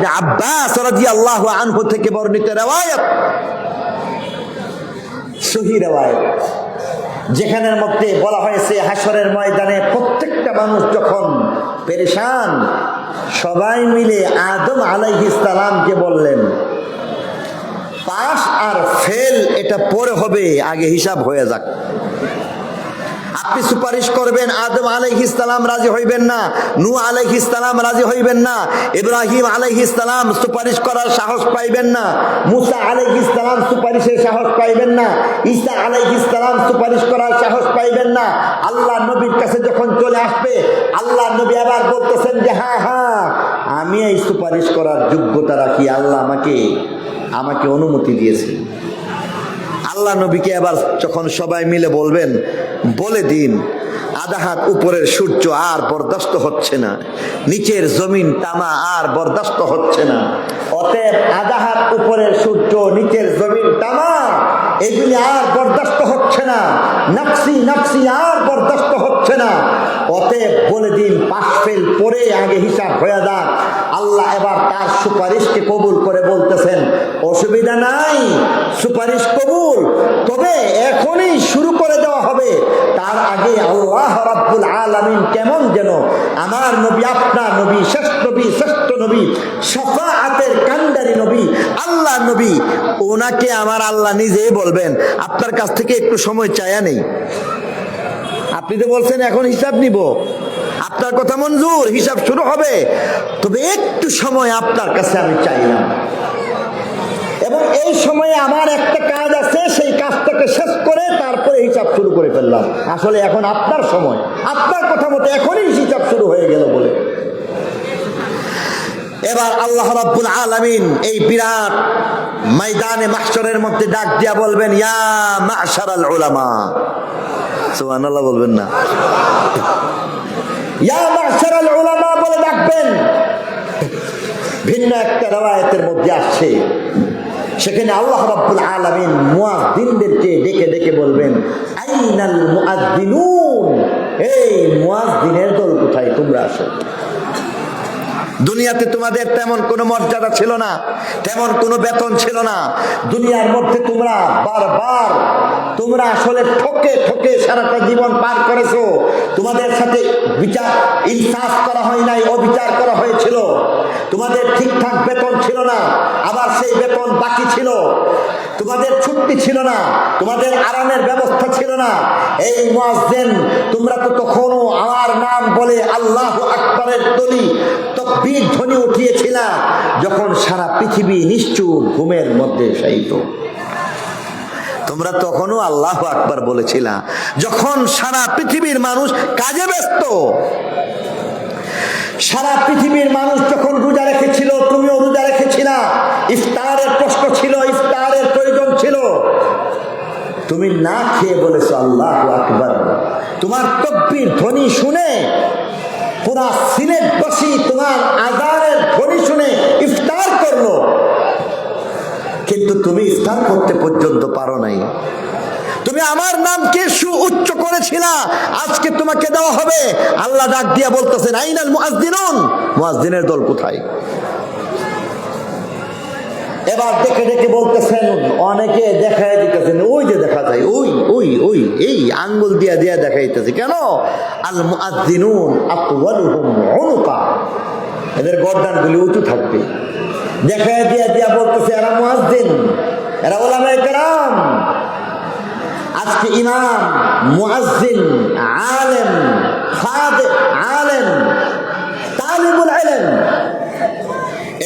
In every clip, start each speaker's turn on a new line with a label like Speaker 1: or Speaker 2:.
Speaker 1: ইবনে আব্বাস রাদিয়াল্লাহু আনহু থেকে বর্ণিত riwayat, সহিহ riwayat, যেখানের মধ্যে বলা হয়েছে হাসরের ময়দানে প্রত্যেকটা মানুষ যখন পেরেশান, সবাই মিলে আদম আলাইহিস সালামকে বললেন পাস আর ফেল এটা পরে হবে, আগে হিসাব হয়ে যাক। আপনি সুপারিশ করবেন, আদম আলাইহিস সালাম রাজি হইবেন না, নূহ আলাইহিস সালাম রাজি হইবেন না, ইব্রাহিম আলাইহিস সালাম সুপারিশ করার সাহস পাইবেন না, মুসা আলাইহিস সালাম সুপারিশের সাহস পাইবেন না, ঈসা আলাইহিস সালাম সুপারিশ করার সাহস পাইবেন না। আল্লাহ নবীর কাছে যখন চলে আসবে, আল্লাহ নবী আবার বলতেছেন যে হ্যাঁ হ্যাঁ আমি এই সুপারিশ করার যোগ্যতা রাখি, আল্লাহ আমাকে অনুমতি দিয়েছেন। আল্লাহ নবীকে আবার যখন সবাই মিলে বলবেন, বলে দিন আধা হাত উপরের সূর্য আর বরদাস্ত হচ্ছে না, নিচের জমিন তামা আর বরদাস্ত হচ্ছে না, অতএব আধা হাত উপরের সূর্য নিচের জমিন তামা এগুলি আর বরদাস্ত হচ্ছে না, নাফসি নাফসি আর বরদাস্ত হচ্ছে না, অতএব বলে দিন পাশ ফেল পরে আগে হিসাব হয়ে যাক। আল্লাহ এবার তার সুপারিশকে কবুল করে বলতেছেন অসুবিধা নাই, সুপারিশ কবুল, তবে এখনই শুরু করে দেওয়া হবে। তার আগে আল্লাহ রাব্বুল আলামিন কেমন যেন আমার নবী, আপনার নবী, শ্রেষ্ঠ নবী, শাফাআতের কান্ডারি নবী, আল্লাহ নবী, ওনাকে আমার আল্লাহ নিজেই বলবেন আপনার কাছ থেকে একটু সময় চায়া নেই, আপনি তো বলছেন এখন হিসাব নিব, আপনার কথা মঞ্জুর, হিসাব শুরু হবে, তবে একটু সময় আপনার কাছে আমি চাইলাম, এবং এই সময়ে আমার একটা কাজ আছে, সেই কাজটাকে শেষ করে তারপরে হিসাব শুরু করে ফেললাম। আসলে এখন আপনার সময়, আপনার কথা মতো এখনই হিসাব শুরু হয়ে গেল বলে এবার আল্লাহ রাব্বুল আলামিন এই বিরাট ময়দানে মাহশরের মধ্যে ডাক দিয়া বলবেন ইয়া মা'শারাল উলামা, সুবহানাল্লাহ বলবেন না, ইয়া মা'শারাল উলামা বলে ডাকবেন। ভিন্ন একটা riwayat-এর মধ্যে আসছে, সেখানে আল্লাহ রাব্বুল আলামিন মুয়াজ্জিনদেরকে ডেকে ডেকে বলবেন আইনাল মুআজ্জিনুন, এই মুয়াজ্জিনের দল কোথায়, তোমরা আসো। দুনিয়াতে তোমাদের তেমন কোনো মর্যাদা ছিল না, তেমন কোনো বেতন ছিল না, দুনিয়ার মধ্যে তোমরা বারবার তোমরা আসলে ঠকে ঠকে সারাটা জীবন পার করেছো, তোমাদের সাথে বিচার ইনসাফ করা হয় নাই, অবিচার করা হয়েছিল, তোমাদের ঠিকঠাক বেতন ছিল না, আবার সেই বেতন বাকি ছিল, তোমাদের ছুটি ছিল না, তোমাদের আরামের ব্যবস্থা ছিল না। এই মুয়াজ্জিন তোমরা তো তখনও আমার নাম বলে আল্লাহু আকবারের তলি তাকবীর ধ্বনি উঠিয়েছিল যখন সারা পৃথিবী নিশ্চুপ ঘুমের মধ্যে শায়িত, তোমরা তখনও আল্লাহু আকবার বলেছিলা যখন সারা পৃথিবীর মানুষ কাজে ব্যস্ত, সারা পৃথিবীর মানুষ যখন রোজা রেখেছিল তুমিও রোজা রেখেছিলা, ইফতারের প্রশ্ন ছিল, ইফতারের প্রয়োজন ছিল, তুমি না খেয়ে বলেছো আল্লাহু আকবার। তোমার তাকবীর ধ্বনি শুনে পুরা সিলেটবাসী তোমার আযানের ধ্বনি শুনে ইফতার করলো, কিন্তু তুমি ইফতার করতে পর্যন্ত পারো নাই। তুমি আমার নামকে সুউচ্চ করেছিলা, আজকে তোমাকে দেওয়া হবে। আল্লাহ ডাক দিয়া বলতেছেন আইনাল মুআজ্জিনুন, মুআজ্জিনের দল কোথায়। এবার ডেকে ডেকে বলতেছেন, অনেকে দেখায় দিতেছেন, ওই যে দেখা যায়, ওই ওই ওই এই আঙ্গুল দিয়া দিয়া দেখাইতেছে, কেন আল মুআজ্জিনুন আতওয়ালুহুম উনুকা, এদের গর্দানগুলি উঁচু থাকবে, দেখায় দিয়া দিয়া বলতেছে এরা মুআজ্জিন, এরা উলামায়ে কেরাম। আজকে ইমাম, মুআজ্জিন, আলেম, খাদেম, আলেম, তালিবুল ইলম,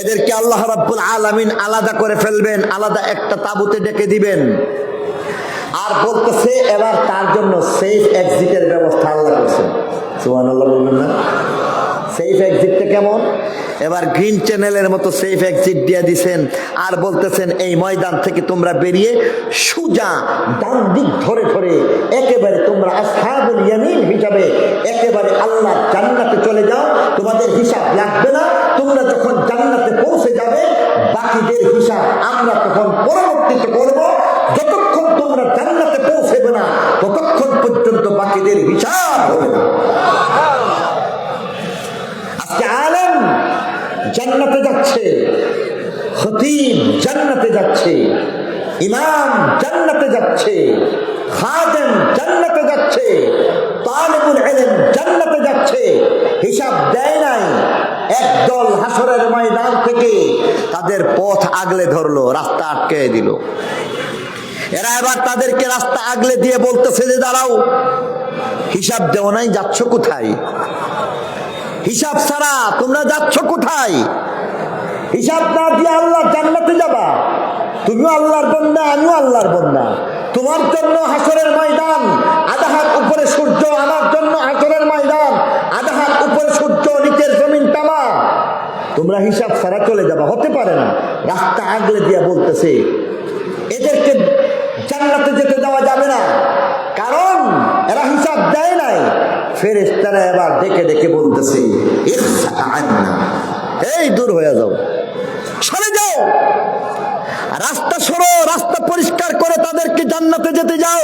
Speaker 1: এদেরকে আল্লাহ রাব্বুল আলামিন আলাদা করে ফেলবেন, আলাদা একটা তাবুতে ডেকে দিবেন, আর বলতেছে এবার তার জন্য সেফ এক্সিটের ব্যবস্থা আল্লাহ করেছেন। সুবহানাল্লাহ বলবেন না? সেফ এক্সিটটা কেমন? এবার গ্রিন চ্যানেলের মতো সেফ এক্সিট দিয়ে দিছেন, আর বলতেছেন এই ময়দান থেকে তোমরা বেরিয়ে সোজা ডান দিক ধরে ধরে একেবারে তোমরা আসহাবুল ইয়ামিন হিসাবে একেবারে আল্লাহর জান্নাতে চলে যাও, তোমাদের হিসাব লাগবে না। তোমরা যখন জান্নাতে পৌঁছে যাবে বাকিদের হিসাব আমরা তখন পরবর্তীতে করব, যতক্ষণ তোমরা জান্নাতে পৌঁছবে না ততক্ষণ পর্যন্ত বাকিদের হিসাব হবে না। আজকে আলেম জান্নাতে যাচ্ছে, খতিব জান্নাতে যাচ্ছে, ইমাম জান্নাতে যাচ্ছে, খাদেম জান্নাতে যাচ্ছে, তালিবুল ইলম জান্নাতে যাচ্ছে। হিসাব দেয় নাই, একদল হাসরের ময়দান থেকে তাদের পথ আগলে ধরলো, রাস্তা আটকে দিল। এরা এবার তাদেরকে রাস্তা আগলে দিয়ে বলতেছে যে দাঁড়াও, হিসাব দেও নাই, যাচ্ছ কোথায়? হিসাব ছাড়া তোমরা যাচ্ছ কোথায়? হিসাব না দিয়ে আল্লাহ জান্নাতে যাবা? তুমিও আল্লাহর বান্দা, আমিও আল্লাহর বান্দা। তোমার জন্য হাসরের ময়দান, আধা হাত উপরে সূর্য, আমার জন্য হাসরের ময়দান, আধা হাত উপরে সূর্য, নিচের জমিন তামা। তোমরা হিসাব ছাড়া চলে যাবা, হতে পারে না। রাস্তা আগলে দিয়া বলতেছে এদেরকে জান্নাতে যেতে দেওয়া যাবে না, কারণ এরা হিসাব দেয় নাই। ফেরেশতারা এবার ডেকে ডেকে বলতেছে এই দূর হয়ে যাও, সরে যাও, রাস্তা সরো, রাস্তা পরিষ্কার করে তাদেরকে জান্নাতে যেতে যাও।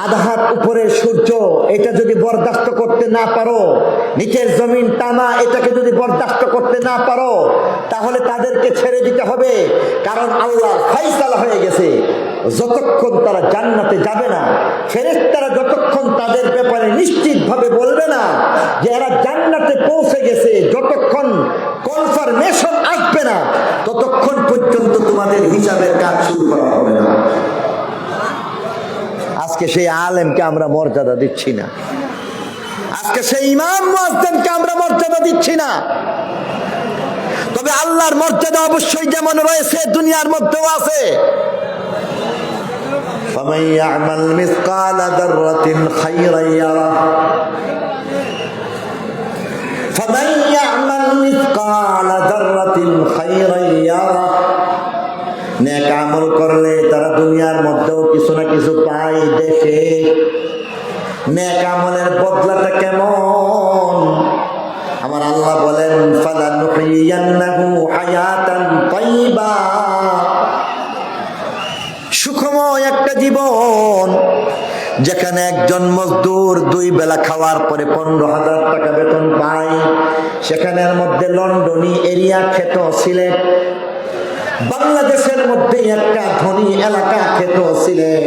Speaker 1: আধা হাত উপরে সূর্য, এটা যদি বরদাস্ত করতে না পারো, নিচের জমিন টানা, এটাকে যদি বরদাস্ত করতে না পারো, তাহলে তাদেরকে ছেড়ে দিতে হবে। কারণ আল্লাহ ফায়সালা হয়ে গেছে, যতক্ষণ তারা জান্নাতে যাবে না, ফেরেশতারা যতক্ষণ তাদের ব্যাপারে নিশ্চিতভাবে বলবে না যে এরা জান্নাতে পৌঁছে গেছে, যতক্ষণ কনফার্মেশন আসবে না, ততক্ষণ পর্যন্ত তোমাদের হিসাবের কাজ শুরু করা হবে না। আজকে সেই আলেমকে আমরা মর্যাদা দিচ্ছি না, আজকে সেই ইমাম মুয়াজ্জিনকে আমরা মর্যাদা দিচ্ছি না। তবে আল্লাহর মর্যাদা অবশ্যই যেমন রয়েছে, দুনিয়ার মধ্যেও আছে। فمن يعمل مثقال ذرة خيرا يره فمن يعمل مثقال ذرة خيرا يره। নেক আমল করলে তারা দুনিয়ার মধ্যেও কিছু না কিছু পায়, দেখে। নেক আমলের বদলাটা কেমন? আমার আল্লাহ বলেন ফালানুহিয়ান্নাহু হায়াতান তাইয়্যিবা, সুখময় একটা জীবন, যেখানে একজন মজদুর 2 বেলা খাওয়ার পরে 15,000 টাকা বেতন পায়। সেখানের মধ্যে লন্ডনী এরিয়া খ্যাত সিলেট, বাংলাদেশের মধ্যে একটা ধনী এলাকা খ্যাত সিলেট।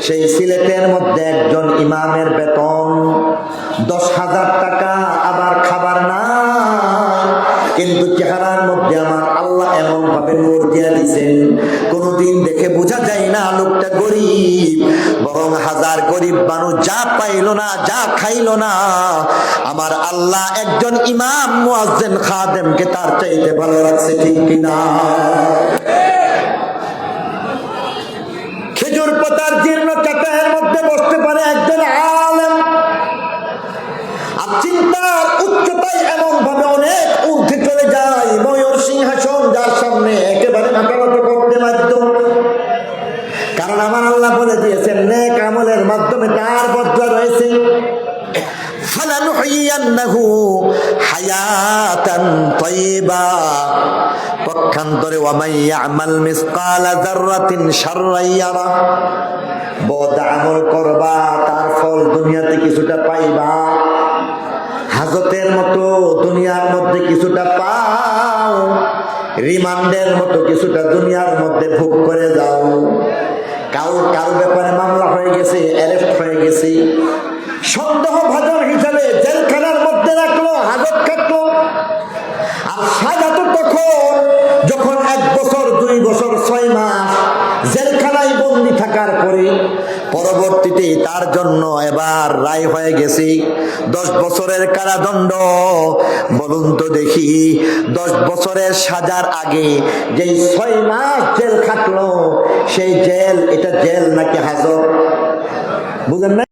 Speaker 1: সেই সিলেটের মধ্যে একজন ইমামের বেতন 10,000 টাকা, আবার খাবার নাই, কিন্তু চেহারার মধ্যে আমার আল্লাহ এমন ভাবে নূর দিয়া দিয়েছেন, কোনদিন দেখে বোঝা যায় না লোকটা গরিব। বরং হাজার গরিব মানুষ যা পাইল না, যা খাইল না, আমার আল্লাহ একজন ইমাম মুয়াজ্জিন খাদেমকে তার চাইতে ভালো রাখছে, ঠিক কিনা? খেজুর পাতার জীর্ণ চাটাইয়ের মধ্যে বসতে পারে একজন আলেম, আর চিন্তার উচ্চতায় এমন ভাবে অনেক ঊর্ধ্বে চলে যায়, ময়ূর সিংহাসন যার সামনে একেবারে মাথানত করতে বাধ্য। কারণ আমার আল্লাহ বলে দিয়েছেন নেক আমলের মাধ্যমে তার বদলা রয়েছে। ফালানুহিয়ান্নাহু হায়াতান তাইয়্যিবা। পক্ষান্তরে ওয়ামান ইয়ামাল মিসকালা যাররাতিন শাররান ইয়ারা, বদ আমল করবা, তার ফল দুনিয়াতে কিছুটা পাইবা। হাজতের মতো দুনিয়ার মধ্যে কিছুটা পাও, রিমান্ডের মতো কিছুটা দুনিয়ার মধ্যে ভোগ করে যাও। কারো ব্যাপারে মামলা হয়ে গেছে, অ্যারেস্ট হয়ে গেছে, সন্দেহভাজন হিসাবে জেলখানার মধ্যে রাখলো, হাজত কাটলো। আর সাজা তো তখন যখন 1 বছর 2 বছর 6 মাস জেলখানায় বন্দি থাকার পরে পরবর্তীতে তার জন্য এবার রায় হয়ে গেছে 10 বছরের কারাদণ্ড। বলুন তো দেখি, 10 বছরের সাজার আগে যেই 6 মাস জেল খাটলো, সেই জেল এটা জেল নাকি হাজত? বুঝেন না?